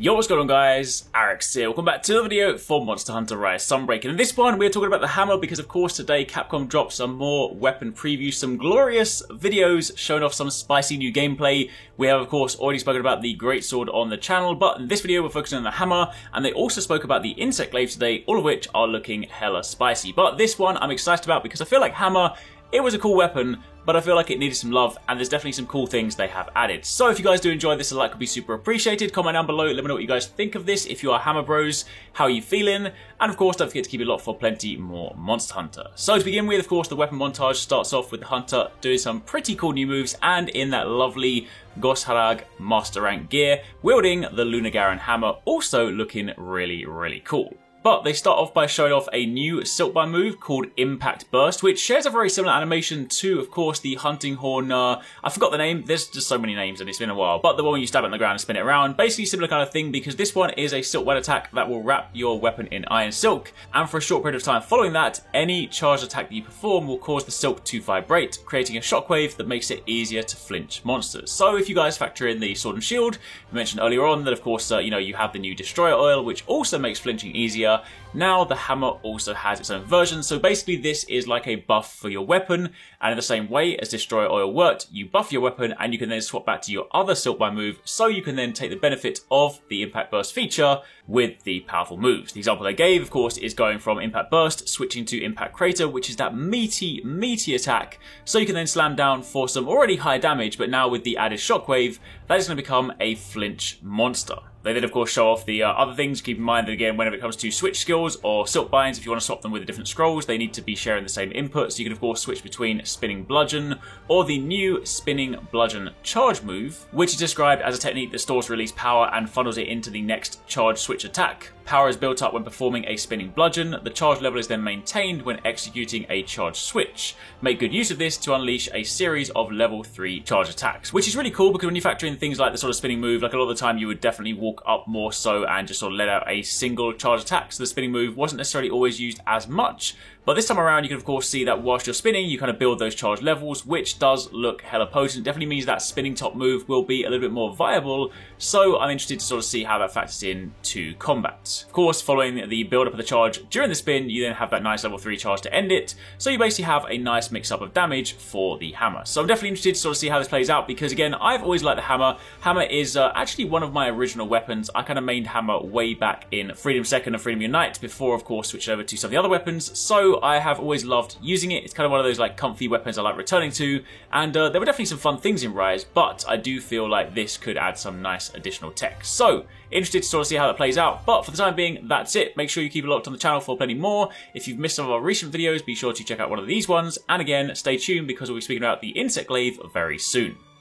Yo, what's going on guys? Arekkz here. Welcome back to another video for Monster Hunter Rise Sunbreak. And in this one, we're talking about the hammer because of course today Capcom dropped some more weapon previews, some glorious videos showing off some spicy new gameplay. We have of course already spoken about the greatsword on the channel, but in this video we're focusing on the hammer, and they also spoke about the insect glaive today, all of which are looking hella spicy. But this one I'm excited about because I feel like hammer, it was a cool weapon, but I feel like it needed some love, and there's definitely some cool things they have added. So if you guys do enjoy this, a like would be super appreciated. Comment down below, let me know what you guys think of this. If you are Hammer Bros, how are you feeling? And of course, don't forget to keep it locked for plenty more Monster Hunter. So to begin with, of course, the weapon montage starts off with the Hunter doing some pretty cool new moves, and in that lovely Gosharag Master Rank gear, wielding the Lunagaron hammer, also looking really, really cool. But they start off by showing off a new Silkbind move called Impact Burst, which shares a very similar animation to, of course, the Hunting Horn, I forgot the name, there's just so many names and it's been a while, but the one where you stab it on the ground and spin it around, basically similar kind of thing, because this one is a Silk Web attack that will wrap your weapon in iron silk, and for a short period of time following that, any charged attack that you perform will cause the silk to vibrate, creating a shockwave that makes it easier to flinch monsters. So if you guys factor in the Sword and Shield, we mentioned earlier on that of course, you have the new Destroyer Oil, which also makes flinching easier. Now the hammer also has its own version, so basically this is like a buff for your weapon, and in the same way as Destroyer Oil worked, you buff your weapon and you can then swap back to your other Silkbind move, so you can then take the benefit of the Impact Burst feature with the powerful moves. The example they gave, of course, is going from Impact Burst, switching to Impact Crater, which is that meaty attack, so you can then slam down for some already high damage, but now with the added shockwave, that is going to become a flinch monster. They did, of course, show off the other things. Keep in mind that, again, whenever it comes to switch skills or silk binds, if you want to swap them with the different scrolls, they need to be sharing the same input. So you can, of course, switch between Spinning Bludgeon or the new Spinning Bludgeon charge move, which is described as a technique that stores release power and funnels it into the next charge switch attack. Power is built up when performing a Spinning Bludgeon. The charge level is then maintained when executing a charge switch. Make good use of this to unleash a series of level 3 charge attacks, which is really cool because when you factor in things like the sort of spinning move, like a lot of the time you would definitely walk up more so and just sort of let out a single charge attack, so the spinning move wasn't necessarily always used as much. But this time around, you can of course see that whilst you're spinning, you kind of build those charge levels, which does look hella potent. Definitely means that spinning top move will be a little bit more viable, so I'm interested to sort of see how that factors in to combat. Of course, following the build-up of the charge during the spin, you then have that nice level 3 charge to end it, so you basically have a nice mix-up of damage for the hammer. So I'm definitely interested to sort of see how this plays out, because again, I've always liked the hammer. Hammer is actually one of my original weapons. I kind of mained hammer way back in Freedom Second and Freedom Unite, before of course switching over to some of the other weapons, so I have always loved using it. It's kind of one of those like comfy weapons I like returning to, and there were definitely some fun things in Rise, but I do feel like this could add some nice additional tech. So interested to sort of see how that plays out, but for the time being, that's it. Make sure you keep it locked on the channel for plenty more. If you've missed some of our recent videos, be sure to check out one of these ones, and again, stay tuned because we'll be speaking about the insect glaive very soon.